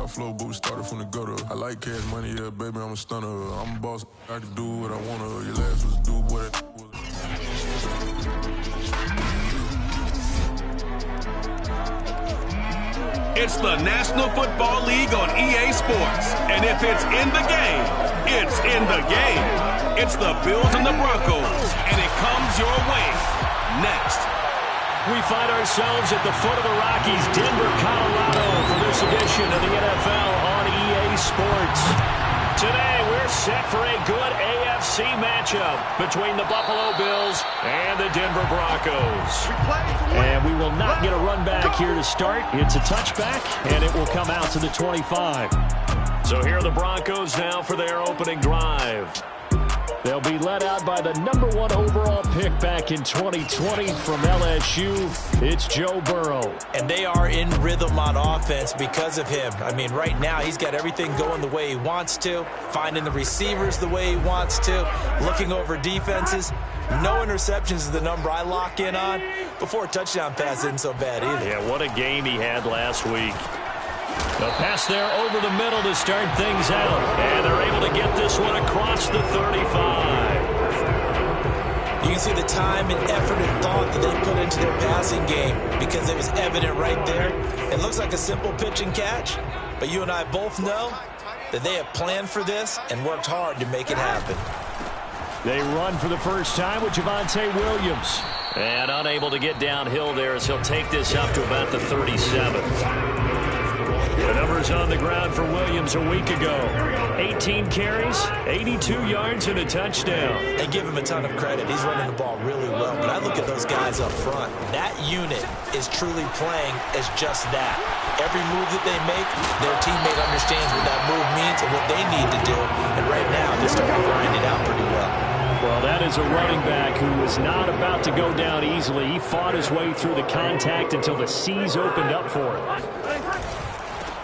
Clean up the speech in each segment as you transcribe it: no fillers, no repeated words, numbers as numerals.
top flow, but we started from the gutter. I like cash money, yeah, baby, I'm a stunner. I'm a boss, I can do what I wanna. Your last was a dude, boy, that was. It's the National Football League on EA Sports. And if it's in the game, it's in the game. It's the Bills and the Broncos, and it comes your way next. We find ourselves at the foot of the Rockies, Denver, Colorado, for this edition of the NFL on EA Sports. Today, we're set for a good AFC matchup between the Buffalo Bills and the Denver Broncos. And we will not get a run back here to start. It's a touchback, and it will come out to the 25. So here are the Broncos now for their opening drive. They'll be led out by the #1 overall pick back in 2020 from LSU. It's Joe Burrow. And they are in rhythm on offense because of him. I mean, right now he's got everything going the way he wants to, finding the receivers the way he wants to, looking over defenses. No interceptions is the number I lock in on. Before a touchdown pass isn't so bad either. Yeah, what a game he had last week. The pass there over the middle to start things out. And they're able to get this one across the 35. You can see the time and effort and thought that they put into their passing game because it was evident right there. It looks like a simple pitch and catch, but you and I both know that they have planned for this and worked hard to make it happen. They run for the first time with Javonte Williams. And unable to get downhill there as he'll take this up to about the 37. The numbers on the ground for Williams a week ago. 18 carries, 82 yards, and a touchdown. They give him a ton of credit. He's running the ball really well. But I look at those guys up front. That unit is truly playing as just that. Every move that they make, their teammate understands what that move means and what they need to do. And right now, they're starting to grind it out pretty well. Well, that is a running back who was not about to go down easily. He fought his way through the contact until the seas opened up for him.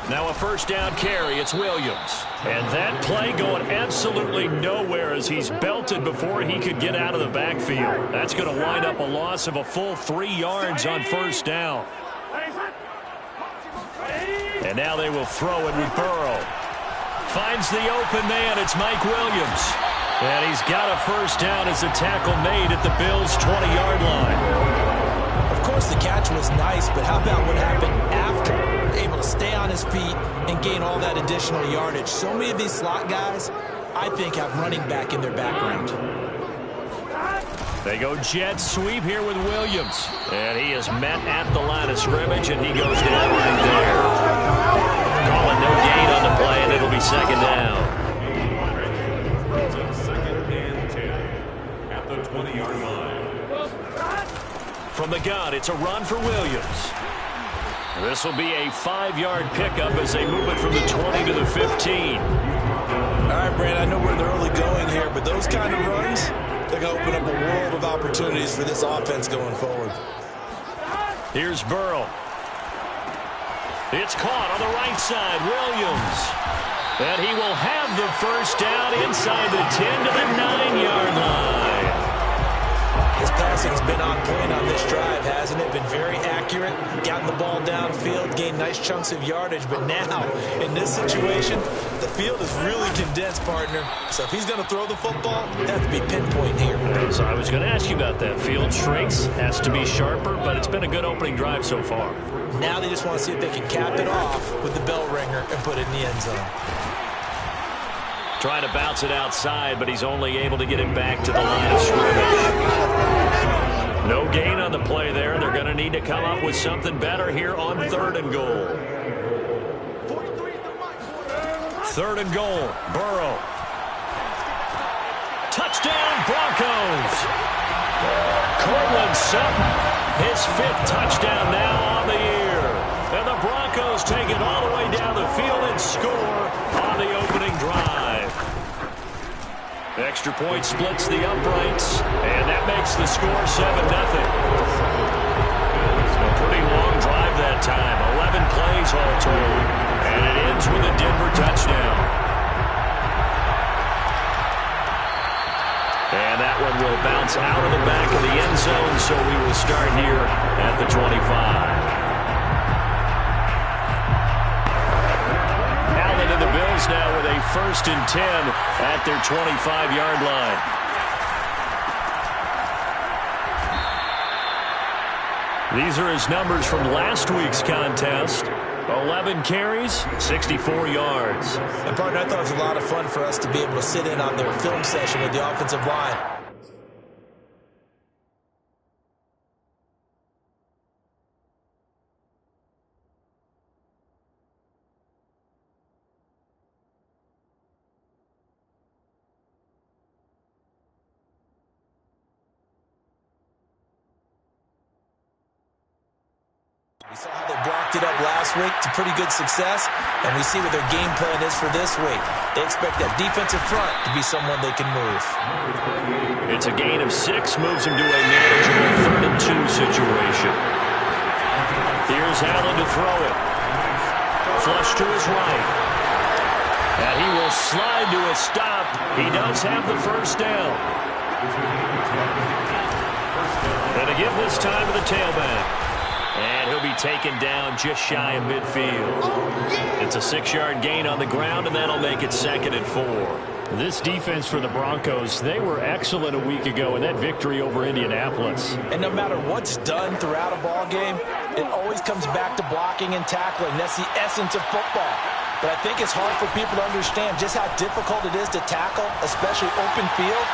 Now a first down carry, it's Williams. And that play going absolutely nowhere as he's belted before he could get out of the backfield. That's going to wind up a loss of a full 3 yards on first down. And now they will throw it with Burrow. Finds the open man, it's Mike Williams. And he's got a first down as the tackle made at the Bills' 20-yard line. Of course, the catch was nice, but how about what happened after? Able to stay on his feet and gain all that additional yardage. So many of these slot guys, I think, have running back in their background. They go jet sweep here with Williams. And he is met at the line of scrimmage, and he goes down right there. Calling no gain on the play, and it'll be second down. Second and 10 at the 20-yard line. From the gun, it's a run for Williams. This will be a 5-yard pickup as they move it from the 20 to the 15. All right, Brand, I know we're in the early going here, but those kind of runs, they're going to open up a world of opportunities for this offense going forward. Here's Burrow. It's caught on the right side, Williams. And he will have the first down inside the 10 to the 9-yard line. His passing's been on point on this drive, hasn't it? Been very accurate, gotten the ball downfield, gained nice chunks of yardage. But now, in this situation, the field is really condensed, partner. So if he's going to throw the football, it has to be pinpoint here. So I was going to ask you about that. Field shrinks, has to be sharper, but it's been a good opening drive so far. Now they just want to see if they can cap it off with the bell ringer and put it in the end zone. Trying to bounce it outside, but he's only able to get it back to the line of scrimmage. No gain on the play there. They're going to need to come up with something better here on 3rd and goal. 3rd and goal. Burrow. Touchdown, Broncos. Cortland Sutton, his 5th touchdown now on the year. And the Broncos take it all the way down the field and score on the opening drive. Extra point splits the uprights, and that makes the score 7-0. A pretty long drive that time, 11 plays all told, and it ends with a Denver touchdown. And that one will bounce out of the back of the end zone, so we will start here at the 25. Bills now with a 1st and 10 at their 25-yard line. These are his numbers from last week's contest. 11 carries, 64 yards. And, partner, I thought it was a lot of fun for us to be able to sit in on their film session with the offensive line. We saw how they blocked it up last week to pretty good success, and we see what their game plan is for this week. They expect that defensive front to be someone they can move. It's a gain of 6, moves him to a manageable 3rd and 2 situation. Here's Allen to throw it. Flush to his right. And he will slide to a stop. He does have the 1st down. And to give this time to the tailback. And he'll be taken down just shy of midfield. It's a 6-yard gain on the ground, and that'll make it 2nd and 4. This defense for the Broncos, they were excellent a week ago in that victory over Indianapolis. And no matter what's done throughout a ball game, it always comes back to blocking and tackling. That's the essence of football. But I think it's hard for people to understand just how difficult it is to tackle, especially open field.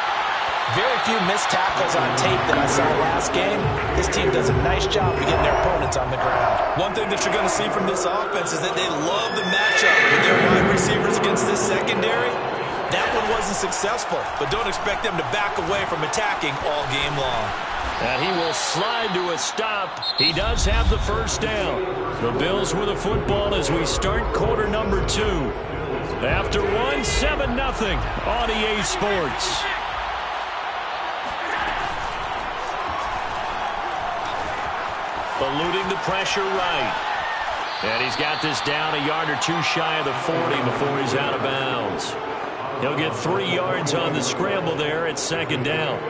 Very few missed tackles on tape that I saw last game. This team does a nice job of getting their opponents on the ground. One thing that you're going to see from this offense is that they love the matchup with their wide receivers against this secondary. That one wasn't successful, but don't expect them to back away from attacking all game long. And he will slide to a stop. He does have the 1st down. The Bills with the football as we start quarter number 2. After 1, 7-0 on EA Sports. Eluding the pressure right. And he's got this down a yard or 2 shy of the 40 before he's out of bounds. He'll get 3 yards on the scramble there at 2nd down.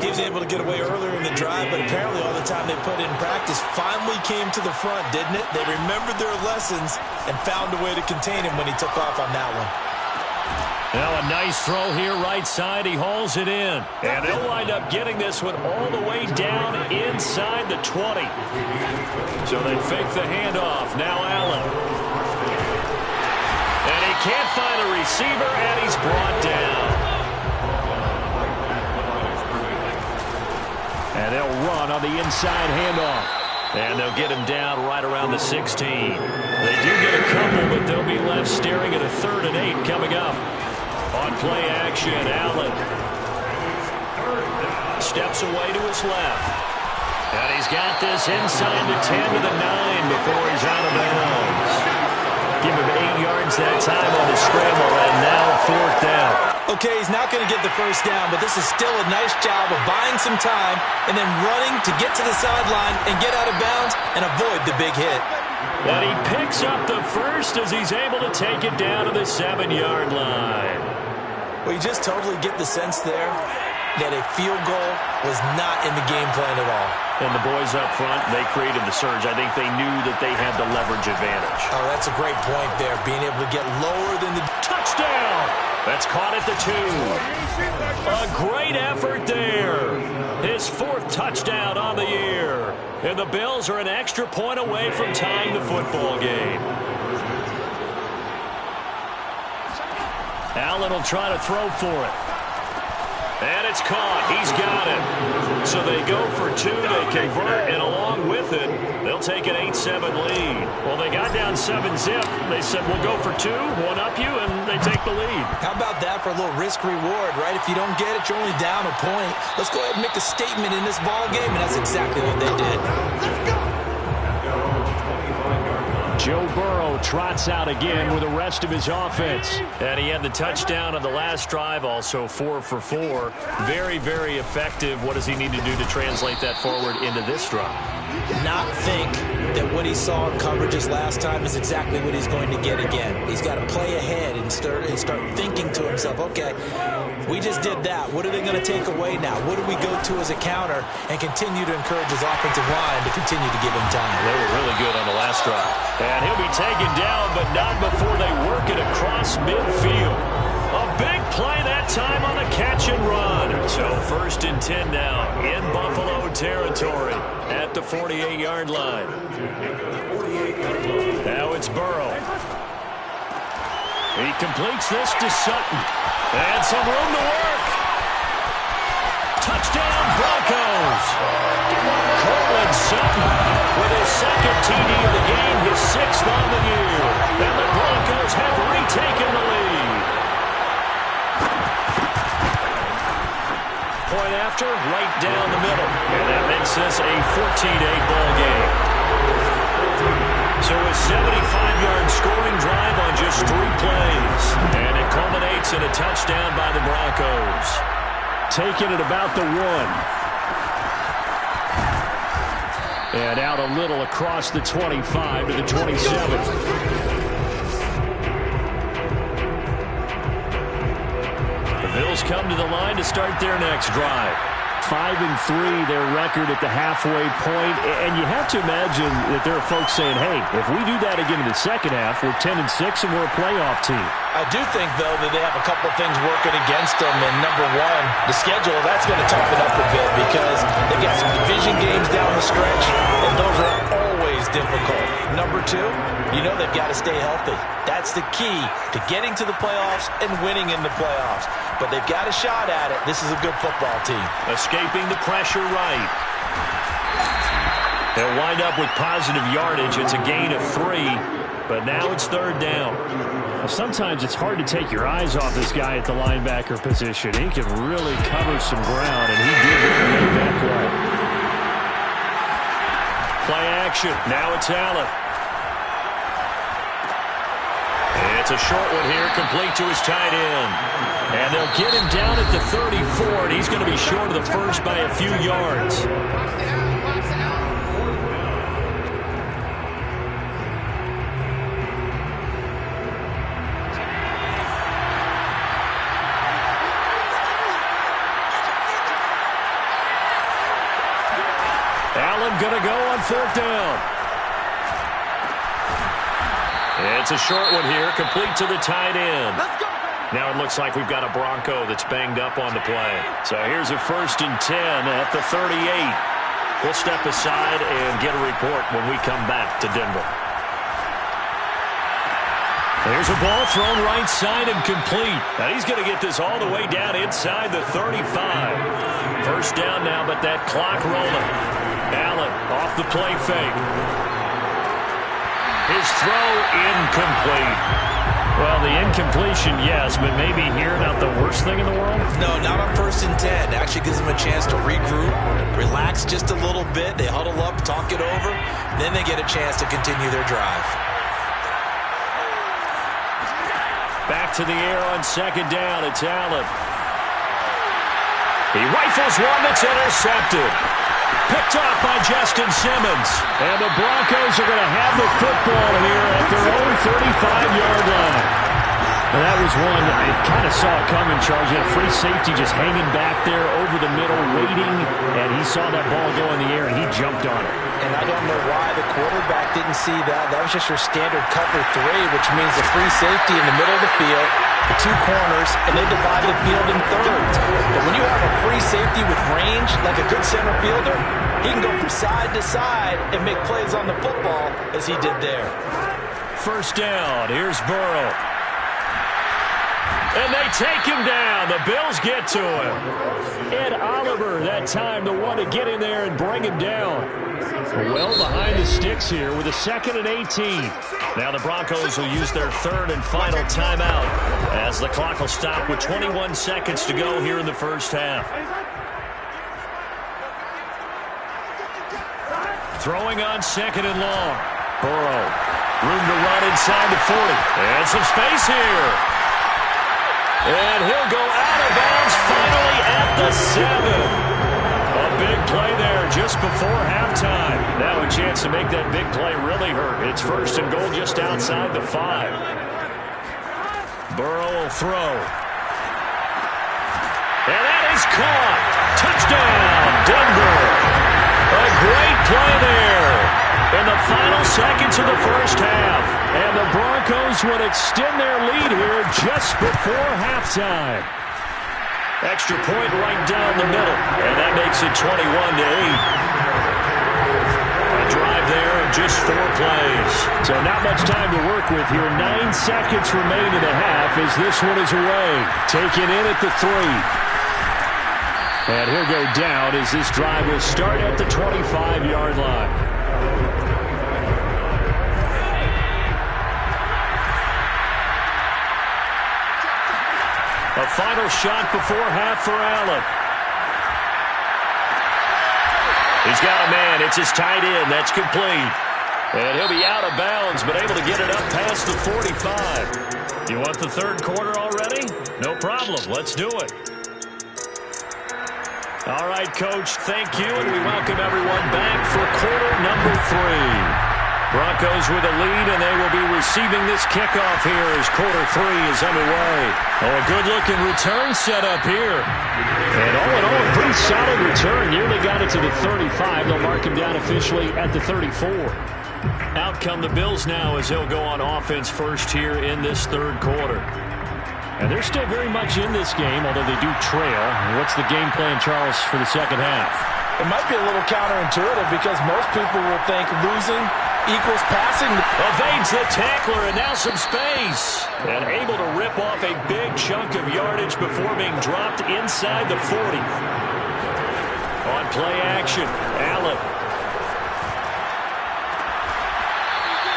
He was able to get away earlier in the drive, but apparently all the time they put in practice finally came to the front, didn't it? They remembered their lessons and found a way to contain him when he took off on that one. Now a nice throw here right side. He hauls it in. And they'll wind up getting this one all the way down inside the 20. So they fake the handoff. Now Allen. And he can't find a receiver, and he's brought down. And they'll run on the inside handoff. And they'll get him down right around the 16. They do get a couple, but they'll be left staring at a 3rd and 8 coming up. On play action, Allen steps away to his left. And he's got this inside the 10 to the 9 before he's out of bounds. Give him 8 yards that time on the scramble, and now 4th down. Okay, he's not going to get the 1st down, but this is still a nice job of buying some time and then running to get to the sideline and get out of bounds and avoid the big hit. And he picks up the 1st as he's able to take it down to the 7-yard line. Well, you just totally get the sense there that a field goal was not in the game plan at all. And the boys up front, they created the surge. I think they knew that they had the leverage advantage. Oh, that's a great point there, being able to get lower than the touchdown. That's caught at the 2. A great effort there. His 4th touchdown on the year. And the Bills are an extra point away from tying the football game. Allen will try to throw for it. And it's caught. He's got it. So they go for 2. They convert, and along with it, they'll take an 8-7 lead. Well, they got down 7-zip. They said, we'll go for 2, one up you, and they take the lead. How about that for a little risk-reward, right? If you don't get it, you're only down a point. Let's go ahead and make a statement in this ball game, and that's exactly what they did. Let's go. Joe Burrow trots out again with the rest of his offense. And he had the touchdown on the last drive, also 4 for 4. Very, very effective. What does he need to do to translate that forward into this drive? Not think that what he saw in coverages last time is exactly what he's going to get again. He's got to play ahead and start thinking to himself, okay, we just did that. What are they going to take away now? What do we go to as a counter? And continue to encourage his offensive line to continue to give him time. They were really good on the last drive. And he'll be taken down, but not before they work it across across midfield. A big play that time on a catch and run. So 1st and 10 now in Buffalo territory at the 48-yard line. Now it's Burrow. He completes this to Sutton. And some room to work. Touchdown Broncos. Courtland Sutton with his 2nd TD of the game, his 6th on the year. And the Broncos have retaken the lead. Point after, right down the middle. And that makes this a 14-8 ball game. So a 75-yard scoring drive on just 3 plays. And it culminates in a touchdown by the Broncos. Taking it about the 1. And out a little across the 25 to the 27. The Bills come to the line to start their next drive. 5-3, their record at the halfway point. And you have to imagine that there are folks saying, hey, if we do that again in the second half, we're 10-6 and we're a playoff team. I do think, though, that they have a couple of things working against them. And number one, the schedule, that's going to toughen up a bit because they've got some division games down the stretch, and those are always difficult. Number two, you know they've got to stay healthy. That's the key to getting to the playoffs and winning in the playoffs. But they've got a shot at it. This is a good football team. Escaping the pressure right. They'll wind up with positive yardage. It's a gain of 3, but now it's 3rd down. Well, sometimes it's hard to take your eyes off this guy at the linebacker position. He can really cover some ground, and he did make that play. Play action. Now it's Allen. It's a short one here, complete to his tight end. And they'll get him down at the 34, and he's going to be short of the first by a few yards. Allen going to go on 4th down. It's a short one here, complete to the tight end. Now it looks like we've got a Bronco that's banged up on the play. So here's a 1st and 10 at the 38. We'll step aside and get a report when we come back to Denver. There's a ball thrown right side and complete. And he's going to get this all the way down inside the 35. 1st down now, but that clock rolling. Allen off the play fake. His throw incomplete. Well, the incompletion, yes, but maybe here not the worst thing in the world? No, not on 1st and 10. Actually gives them a chance to regroup, relax just a little bit. They huddle up, talk it over. Then they get a chance to continue their drive. Back to the air on 2nd down. It's Allen. He rifles one that's intercepted. Picked off by Justin Simmons. And the Broncos are going to have the football here at their own 35-yard line. And that was one, I kind of saw it coming, Charles. You had a free safety just hanging back there over the middle, waiting, and he saw that ball go in the air, and he jumped on it. And I don't know why the quarterback didn't see that. That was just your standard cover 3, which means a free safety in the middle of the field, the 2 corners, and they divide the field in thirds. But when you have a free safety with range, like a good center fielder, he can go from side to side and make plays on the football as he did there. 1st down. Here's Burrow. And they take him down. The Bills get to him. Ed Oliver that time the one to get in there and bring him down. Well behind the sticks here with a 2nd and 18. Now the Broncos will use their 3rd and final timeout as the clock will stop with 21 seconds to go here in the 1st half. Throwing on 2nd and long. Burrow. Room to run inside the 40. And some space here. And he'll go out of bounds finally at the 7. A big play there just before halftime. Now a chance to make that big play really hurt. It's 1st and goal just outside the 5. Burrow will throw. And that is caught. Touchdown, Denver. A great play there. in the final seconds of the first half. And the Broncos would extend their lead here just before halftime. Extra point right down the middle, and that makes it 21-8. A drive there of just 4 plays. So not much time to work with here. 9 seconds remain in the half as this one is away. Taken in at the 3. And he'll go down as this drive will start at the 25-yard line. A final shot before half for Allen. He's got a man. It's his tight end. That's complete. And he'll be out of bounds, but able to get it up past the 45. You want the third quarter already? No problem. Let's do it. All right, Coach, thank you, and we welcome everyone back for quarter number 3. Broncos with a lead, and they will be receiving this kickoff here as quarter 3 is underway. Oh, a good-looking return set up here. And all in all, a pretty solid return. Nearly got it to the 35. They'll mark him down officially at the 34. Out come the Bills now as they'll go on offense first here in this third quarter. And they're still very much in this game, although they do trail. What's the game plan, Charles, for the second half? It might be a little counterintuitive because most people will think losing equals passing. Evades the tackler and now some space. And able to rip off a big chunk of yardage before being dropped inside the 40. On play action, Allen.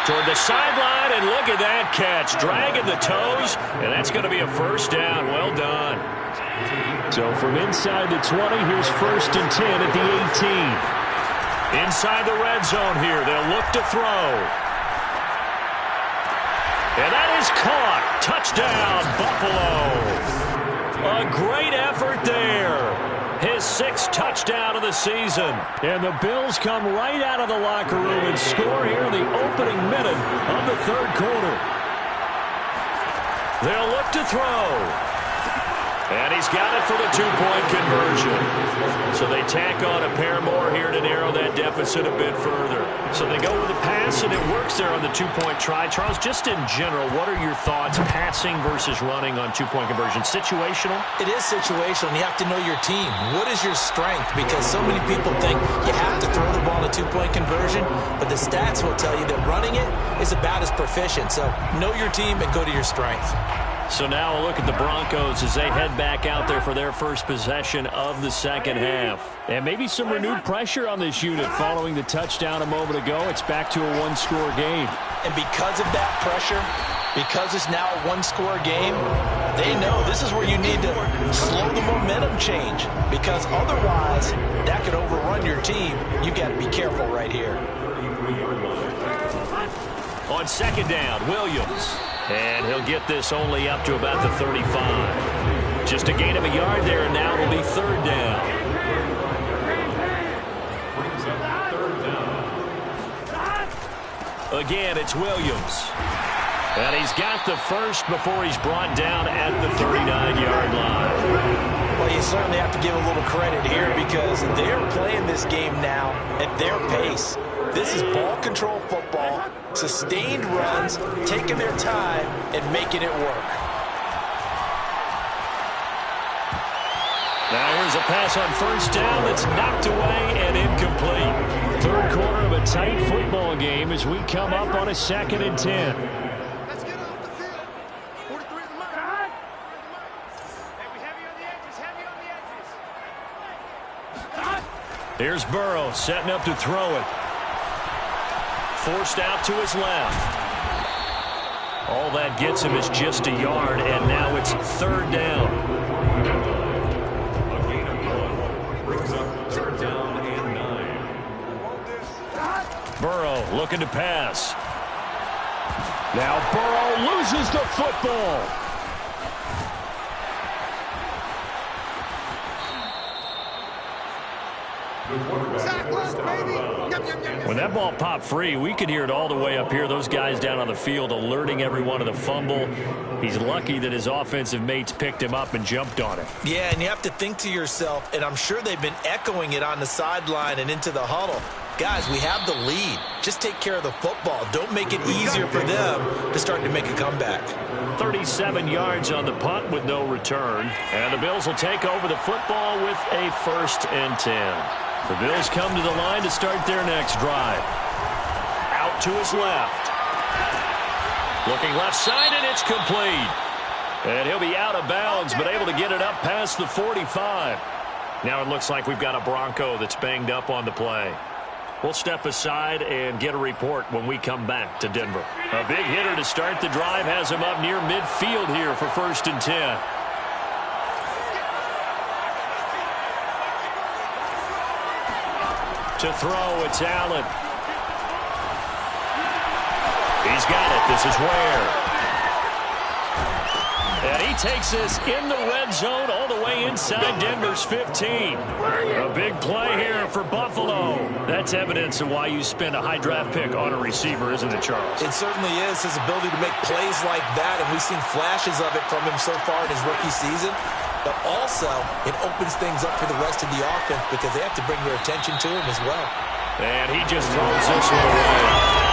Toward the sideline, and look at that catch. Dragging the toes, and that's going to be a first down. Well done. So from inside the 20, here's 1st and 10 at the 18. Inside the red zone here, they'll look to throw. And that is caught. Touchdown, Buffalo. A great effort there. His 6th touchdown of the season. And the Bills come right out of the locker room and score here in the opening minute of the third quarter. They'll look to throw. And he's got it for the 2-point conversion. So they tack on a pair more here to narrow that deficit a bit further. So they go with the pass, and it works there on the 2-point try. Charles, just in general, what are your thoughts passing versus running on 2-point conversion? Situational? It is situational. You have to know your team. What is your strength? Because so many people think you have to throw the ball in a 2-point conversion, but the stats will tell you that running it is about as proficient. So know your team and go to your strength. So now a look at the Broncos as they head back out there for their first possession of the second half. And maybe some renewed pressure on this unit following the touchdown a moment ago. It's back to a 1-score game. And because of that pressure, because it's now a 1-score game, they know this is where you need to slow the momentum change. Because otherwise, that could overrun your team. You've got to be careful right here. On second down, Williams. And he'll get this only up to about the 35. Just a gain of a yard there, and now it'll be third down. Again, it's Williams. And he's got the first before he's brought down at the 39-yard line. Well, you certainly have to give a little credit here because they're playing this game now at their pace. This is ball control football, sustained runs, taking their time and making it work. Now here's a pass on first down that's knocked away and incomplete. Third quarter of a tight football game as we come up on a 2nd and 10. Let's get off the field. 43 is the mark. Heavy on the edges, heavy on the edges. Here's Burrow setting up to throw it. Forced out to his left. All that gets him is just a yard, and now it's third down. A gain of 1 brings up third down and 9. Burrow looking to pass. Now Burrow loses the football. When that ball popped free, we could hear it all the way up here. Those guys down on the field alerting everyone of the fumble. He's lucky that his offensive mates picked him up and jumped on it. Yeah, and you have to think to yourself, and I'm sure they've been echoing it on the sideline and into the huddle. guys, we have the lead. Just take care of the football. Don't make it easier for them to start to make a comeback. 37 yards on the punt with no return. And the Bills will take over the football with a 1st and 10. The Bills come to the line to start their next drive. Out to his left. Looking left side, and it's complete. And he'll be out of bounds, but able to get it up past the 45. Now it looks like we've got a Bronco that's banged up on the play. We'll step aside and get a report when we come back to Denver. A big hitter to start the drive has him up near midfield here for 1st and 10. To throw, it's Allen. He's got it. This is Ware. And he takes this in the red zone all the way inside Denver's 15. A big play here for Buffalo. That's evidence of why you spend a high draft pick on a receiver, isn't it, Charles? It certainly is, his ability to make plays like that, and we've seen flashes of it from him so far in his rookie season. But also, it opens things up for the rest of the offense because they have to bring their attention to him as well. And he just throws this one away.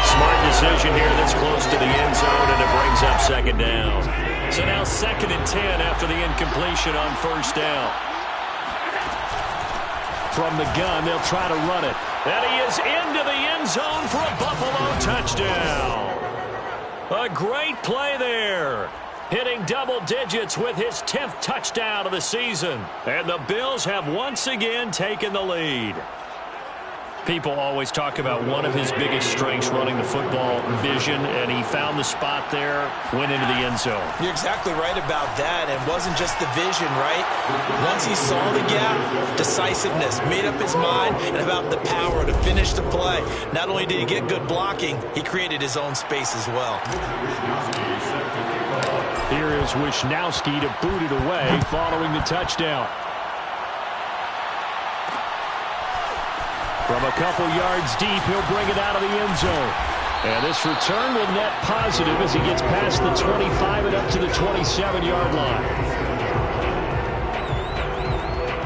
Smart decision here that's close to the end zone, and it brings up 2nd down. So now 2nd and 10 after the incompletion on 1st down. From the gun, they'll try to run it. And he is into the end zone for a Buffalo touchdown. A great play there. Hitting double digits with his 10th touchdown of the season. And the Bills have once again taken the lead. People always talk about one of his biggest strengths running the football, vision, and he found the spot there, went into the end zone. You're exactly right about that. It wasn't just the vision, right? Once he saw the gap, decisiveness, made up his mind, and about the power to finish the play. Not only did he get good blocking, he created his own space as well. Here is Wisnowski to boot it away following the touchdown. From a couple yards deep, he'll bring it out of the end zone. And this return will net positive as he gets past the 25 and up to the 27-yard line.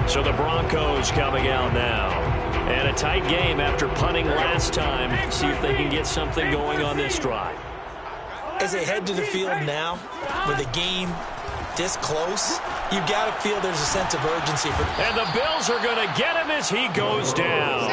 So the Broncos coming out now. And a tight game after punting last time. See if they can get something going on this drive. As they head to the field now, with the game this close, you've got to feel there's a sense of urgency. And the Bills are going to get him as he goes down.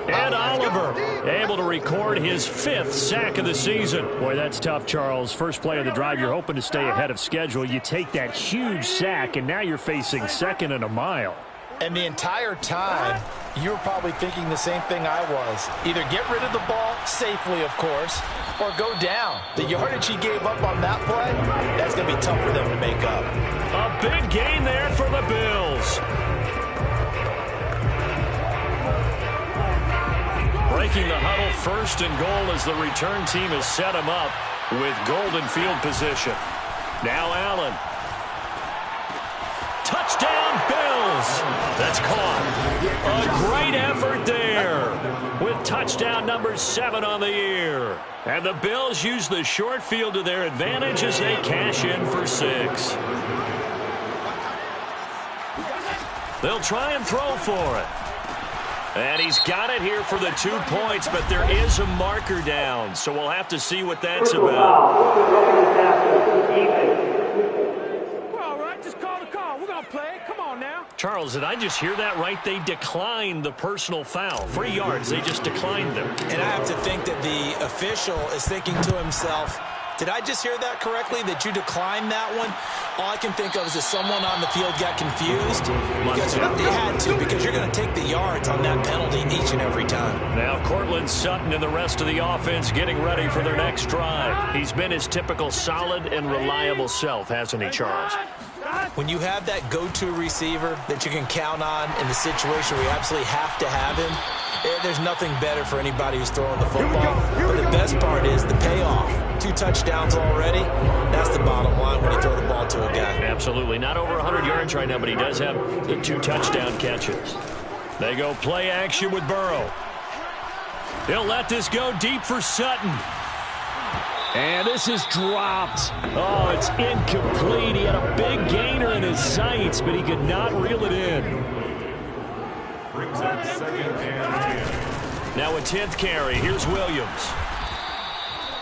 And Oliver able to record his 5th sack of the season. Boy, that's tough, Charles. First play of the drive, you're hoping to stay ahead of schedule. You take that huge sack, and now you're facing 2nd and a mile. And the entire time, you were probably thinking the same thing I was. Either get rid of the ball, safely, of course, or go down. The yardage he gave up on that play, that's going to be tough for them to make up. A big gain there for the Bills. Breaking the huddle, 1st and goal as the return team has set him up with golden field position. Now Allen. Touchdown, Bills. That's caught. A great effort there with touchdown number 7 on the year. And the Bills use the short field to their advantage as they cash in for 6. They'll try and throw for it. And he's got it here for the 2 points, but there is a marker down, so we'll have to see what that's about. Charles, did I just hear that right? They declined the personal foul. 3 yards, they just declined them. And I have to think that the official is thinking to himself, did I just hear that correctly, that you declined that one? All I can think of is that someone on the field got confused. Because they had to, because you're going to take the yards on that penalty each and every time. Now Courtland Sutton and the rest of the offense getting ready for their next drive. He's been his typical solid and reliable self, hasn't he, Charles? When you have that go-to receiver that you can count on in the situation where you absolutely have to have him, there's nothing better for anybody who's throwing the football. But the best part is the payoff. 2 touchdowns already. That's the bottom line when you throw the ball to a guy. Absolutely. Not over 100 yards right now, but he does have the 2 touchdown catches. They go play action with Burrow. He'll let this go deep for Sutton. And this is dropped. Oh, it's incomplete. He had a big gainer in his sights, but he could not reel it in. Brings up 2nd and 10. Now a 10th carry. Here's Williams.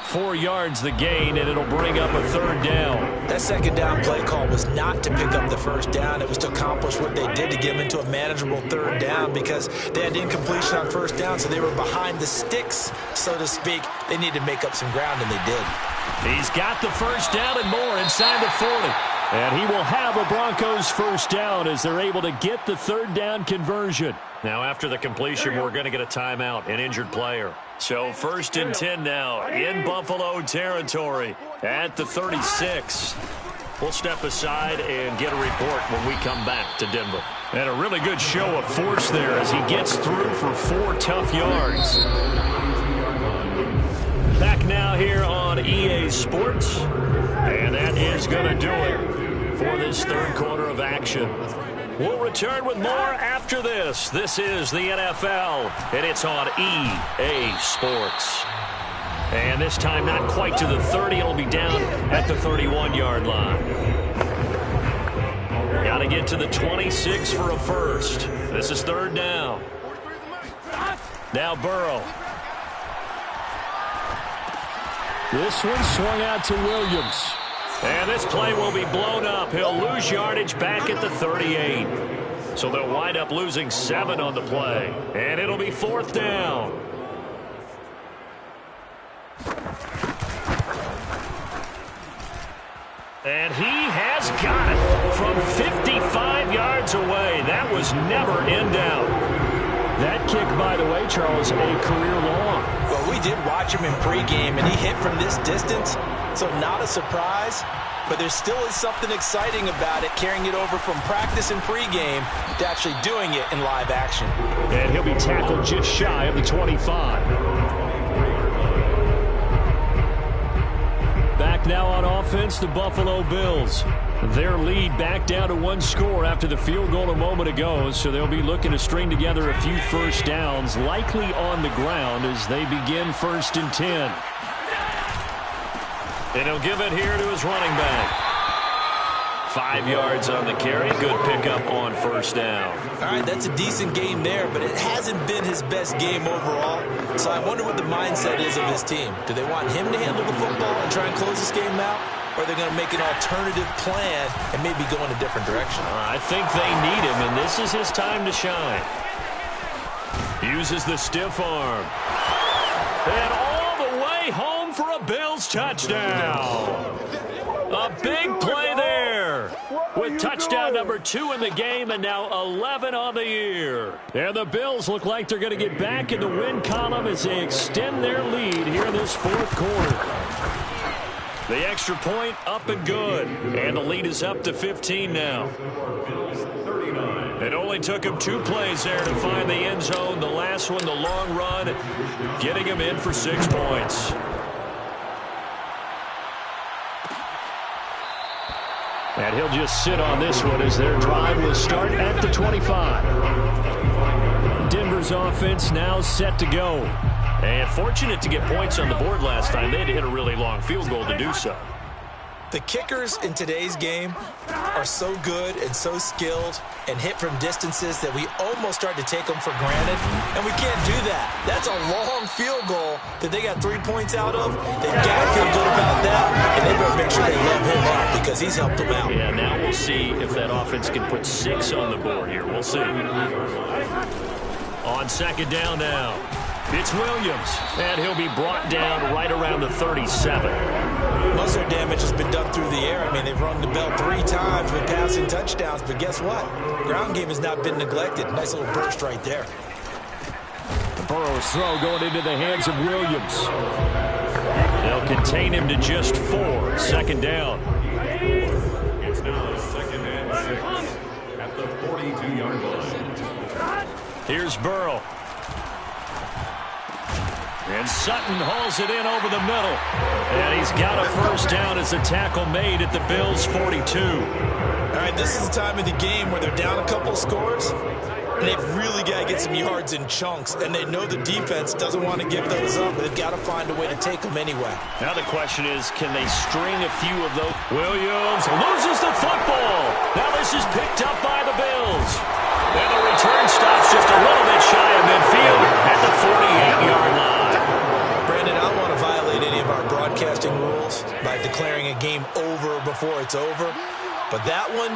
4 yards the gain, and it'll bring up a 3rd down. That 2nd down play call was not to pick up the 1st down. It was to accomplish what they did to get them into a manageable 3rd down because they had incompletion on 1st down, so they were behind the sticks, so to speak. They needed to make up some ground, and they did. He's got the 1st down and more inside the 40. And he will have a Broncos 1st down as they're able to get the 3rd down conversion. Now after the completion, we're going to get a timeout, an injured player. So 1st and 10 now in Buffalo territory at the 36. We'll step aside and get a report when we come back to Denver. And a really good show of force there as he gets through for 4 tough yards. Back now here on EA Sports. And that is going to do it for this 3rd quarter of action. We'll return with more after this. This is the NFL, and it's on EA Sports. And this time not quite to the 30. It'll be down at the 31-yard line. Got to get to the 26 for a 1st. This is 3rd down. Now Burrow. This one swung out to Williams. And this play will be blown up. He'll lose yardage back at the 38. So they'll wind up losing 7 on the play. And it'll be 4th down. And he has got it from 55 yards away. That was never in doubt. That kick, by the way, Charles, a career long. Well, we did watch him in pregame, and he hit from this distance, so not a surprise. But there still is something exciting about it, carrying it over from practice and pregame to actually doing it in live action. And he'll be tackled just shy of the 25. Back now on offense, the Buffalo Bills. Their lead back down to 1 score after the field goal a moment ago, so they'll be looking to string together a few 1st downs, likely on the ground as they begin 1st and 10. And he'll give it here to his running back. 5 yards on the carry. Good pickup on 1st down. All right, that's a decent game there, but it hasn't been his best game overall. So I wonder what the mindset is of his team. Do they want him to handle the football and try and close this game out? Or are they going to make an alternative plan and maybe go in a different direction? I think they need him, and this is his time to shine. Uses the stiff arm. And all the way home for a Bills touchdown. A big play there. With touchdown number 2 in the game and now 11 on the year. And the Bills look like they're going to get back in the win column as they extend their lead here in this 4th quarter. The extra point up and good. And the lead is up to 15 now. It only took him 2 plays there to find the end zone. The last one, the long run, getting him in for 6 points. And he'll just sit on this one as their drive will start at the 25. Denver's offense now set to go. And fortunate to get points on the board last time. They had to hit a really long field goal to do so. The kickers in today's game are so good and so skilled and hit from distances that we almost start to take them for granted, and we can't do that. That's a long field goal that they got 3 points out of. They've got to feel good about that, and they better make sure they love him up because he's helped them out. Yeah, now we'll see if that offense can put 6 on the board here. We'll see. On 2nd down now. It's Williams, and he'll be brought down right around the 37. Most of their damage has been done through the air. I mean, they've rung the bell 3 times with passing touchdowns, but guess what? Ground game has not been neglected. Nice little burst right there. Burrow's throw going into the hands of Williams. They'll contain him to just 4. 2nd down. It's now 2nd and 6 at the 42-yard line. Here's Burrow. And Sutton hauls it in over the middle. And he's got a 1st down as a tackle made at the Bills' 42. All right, this is the time of the game where they're down a couple scores, and they've really got to get some yards in chunks, and they know the defense doesn't want to give those up, but they've got to find a way to take them anyway. Now the question is, can they string a few of those? Williams loses the football. Now this is picked up by the Bills. And the return stops just a little bit shy of midfield at the 48-yard line. Brandon, I don't want to violate any of our broadcasting rules by declaring a game over before it's over. But that one,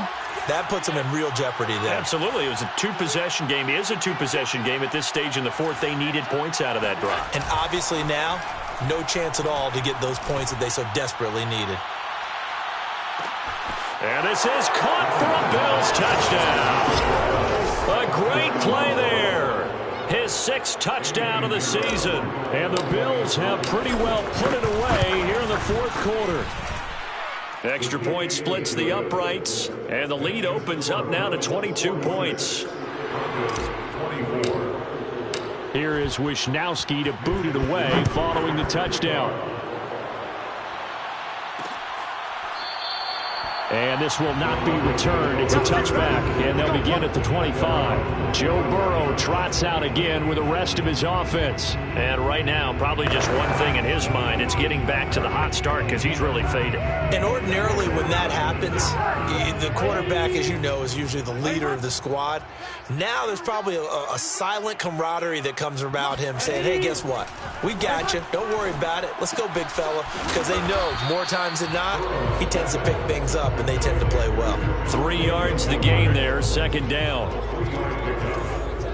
that puts them in real jeopardy there. Absolutely. It was a two-possession game. It is a two-possession game at this stage in the fourth. They needed points out of that drive. And obviously now, no chance at all to get those points that they so desperately needed. And this is caught for a Bills touchdown. A great play there. His sixth touchdown of the season. And the Bills have pretty well put it away here in the fourth quarter. Extra point splits the uprights, and the lead opens up now to 22 points. Here is Wisnowski to boot it away following the touchdown. And this will not be returned. It's a touchback, and they'll begin at the 25. Joe Burrow trots out again with the rest of his offense. And right now, probably just one thing in his mind. It's getting back to the hot start because he's really faded. And ordinarily when that happens, the quarterback, as you know, is usually the leader of the squad. Now there's probably a silent camaraderie that comes about him saying, hey, guess what? We got you. Don't worry about it. Let's go, big fella. Because they know more times than not, he tends to pick things up, and they tend to play well. 3 yards to the game there, second down.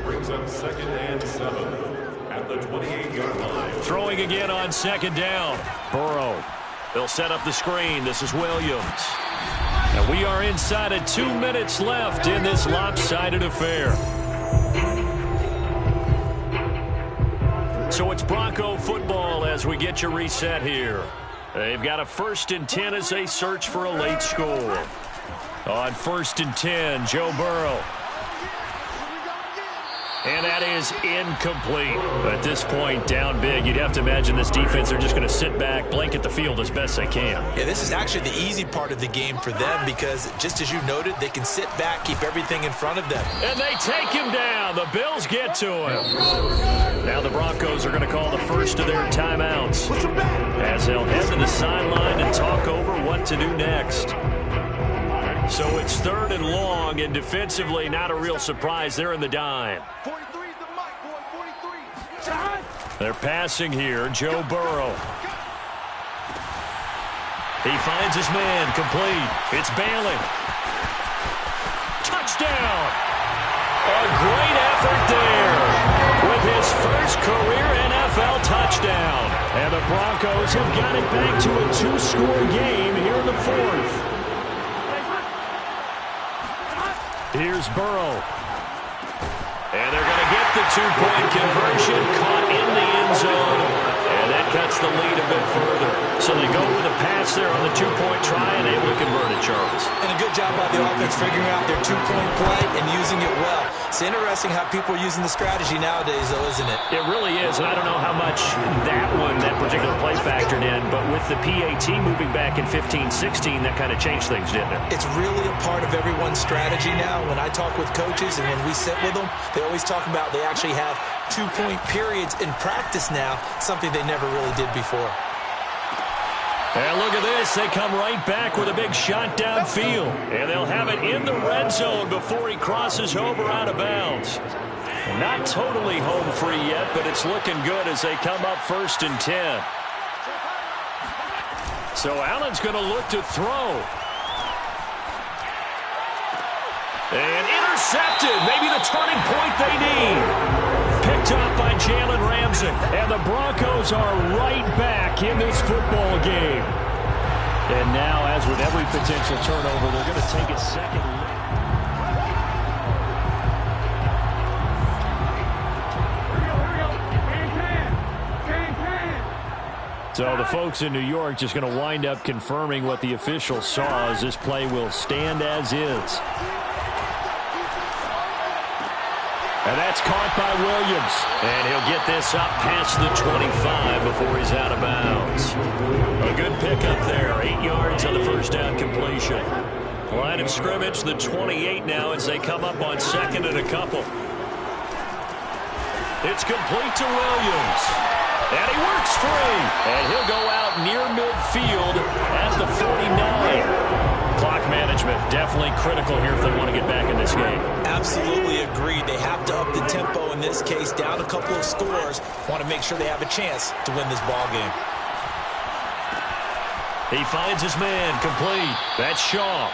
Brings up 2nd and 7 at the 28-yard line. Throwing again on second down. Burrow. They'll set up the screen. This is Williams. And we are inside of 2 minutes left in this lopsided affair. So it's Bronco football as we get you reset here. They've got a 1st and 10 as they search for a late score. On 1st and 10, Joe Burrow. And that is incomplete. At this point, down big. You'd have to imagine this defense, they're just going to sit back, blanket the field as best they can. Yeah, this is actually the easy part of the game for them because, just as you noted, they can sit back, keep everything in front of them. And they take him down. The Bills get to him. Now the Broncos are going to call the first of their timeouts as they'll head to the sideline and talk over what to do next. So it's 3rd and long, and defensively, not a real surprise. They're in the dime. 43 is the mic, boy. 43. They're passing here. Joe Burrow. He finds his man. Complete. It's Bailey. Touchdown. A great effort there with his first career NFL touchdown. And the Broncos have got it back to a 2-score game here in the fourth. Here's Burrow. And they're going to get the 2-point conversion, caught in the end zone. And that cuts the lead a bit further. So they go with a pass there on the 2-point try and able to convert it, Charles. And a good job by the offense figuring out their 2-point play and using it well. It's interesting how people are using the strategy nowadays, though, isn't it? It really is, and I don't know how much that particular play factored in, but with the PAT moving back in 15-16, that kind of changed things, didn't it? It's really a part of everyone's strategy now. When I talk with coaches and when we sit with them, they always talk about they actually have 2-point periods in practice now, something they never really did before. And look at this. They come right back with a big shot downfield. And they'll have it in the red zone before he crosses over out of bounds. Not totally home free yet, but it's looking good as they come up 1st and 10. So Allen's going to look to throw. And intercepted. Maybe the turning point they need. Picked up by Jalen Ramsey. And the Broncos are right back in this football game. And now, as with every potential turnover, they're going to take a second. So the folks in New York just going to wind up confirming what the officials saw as this play will stand as is. And that's caught by Williams. And he'll get this up past the 25 before he's out of bounds. A good pickup there. 8 yards on the first down completion. Line of scrimmage, the 28 now as they come up on 2nd and a couple. It's complete to Williams. And he works free. And he'll go out near midfield at the 49. Clock management management. Definitely critical here if they want to get back in this game. Absolutely agreed. They have to up the tempo in this case, down a couple of scores. Want to make sure they have a chance to win this ball game. He finds his man, complete. That's Shaw.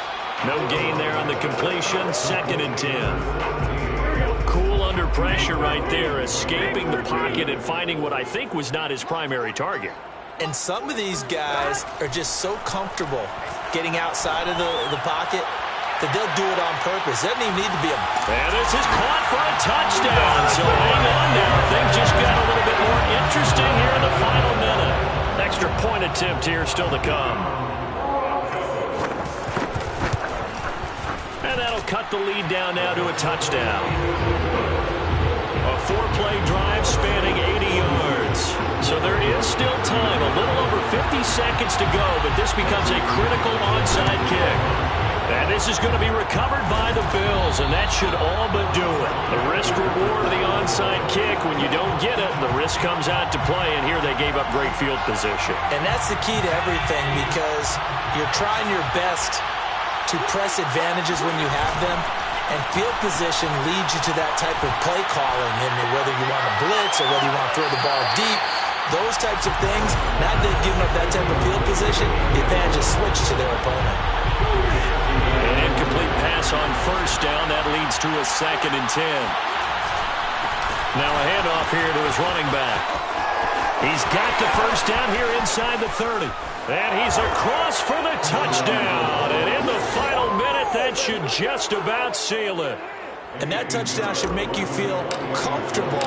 No gain there on the completion, 2nd and 10. Cool under pressure right there, escaping the pocket and finding what I think was not his primary target. And some of these guys are just so comfortable getting outside of the pocket that they'll do it on purpose. Doesn't even need to be a... And this is caught for a touchdown. So hang on now. Things just got a little bit more interesting here in the final minute. Extra point attempt here still to come. And that'll cut the lead down now to a touchdown. A 4-play drive spanning 80 yards. So there is still time, a little over 50 seconds to go, but this becomes a critical onside kick. And this is going to be recovered by the Bills, and that should all but do it. The risk-reward of the onside kick, when you don't get it, the risk comes out to play, and here they gave up great field position. And that's the key to everything, because you're trying your best to press advantages when you have them, and field position leads you to that type of play calling, and whether you want to blitz or whether you want to throw the ball deep, those types of things, now that they've given up that type of field position, the advantage is switched to their opponent. An incomplete pass on 1st down. That leads to a 2nd and 10. Now a handoff here to his running back. He's got the 1st down here inside the 30. And he's across for the touchdown. And in the final minute, that should just about seal it. And that touchdown should make you feel comfortable.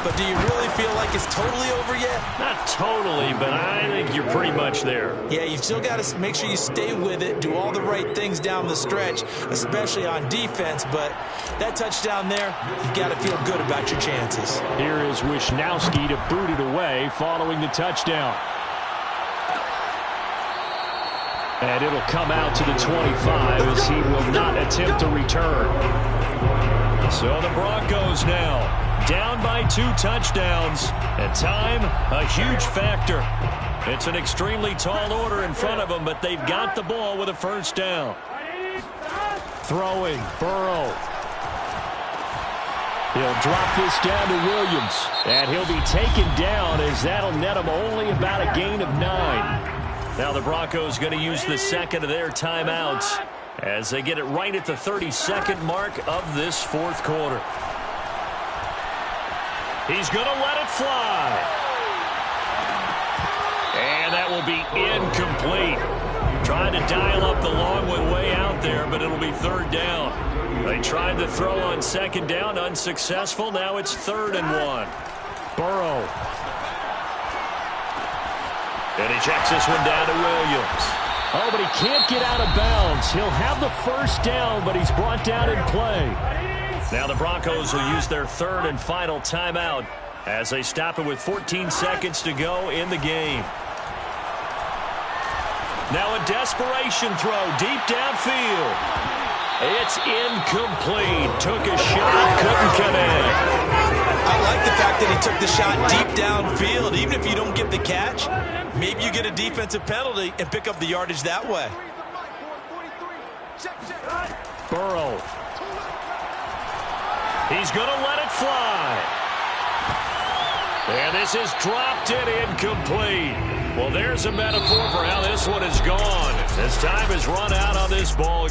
But do you really feel like it's totally over yet? Not totally, but I think you're pretty much there. Yeah, you've still got to make sure you stay with it, do all the right things down the stretch, especially on defense. But that touchdown there, you've got to feel good about your chances. Here is Wisnowski to boot it away following the touchdown. And it'll come out to the 25 as he will not attempt to return. So the Broncos now down by 2 touchdowns. And time, a huge factor. It's an extremely tall order in front of them, but they've got the ball with a 1st down. Throwing, Burrow. He'll drop this down to Williams. And he'll be taken down as that'll net him only about a gain of 9. Now the Broncos going to use the 2nd of their timeouts as they get it right at the 32nd mark of this 4th quarter. He's going to let it fly. And that will be incomplete. Trying to dial up the long one way out there, but it'll be 3rd down. They tried to throw on 2nd down, unsuccessful. Now it's 3rd and 1. Burrow. And he checks this one down to Williams. Oh, but he can't get out of bounds. He'll have the 1st down, but he's brought down in play. Now the Broncos will use their 3rd and final timeout as they stop it with 14 seconds to go in the game. Now a desperation throw deep downfield. It's incomplete. Took a shot, couldn't connect. I like the fact that he took the shot deep downfield. Even if you don't get the catch, maybe you get a defensive penalty and pick up the yardage that way. Burrow. He's going to let it fly. And this is dropped and incomplete. Well, there's a metaphor for how this one is gone. As time has run out on this ball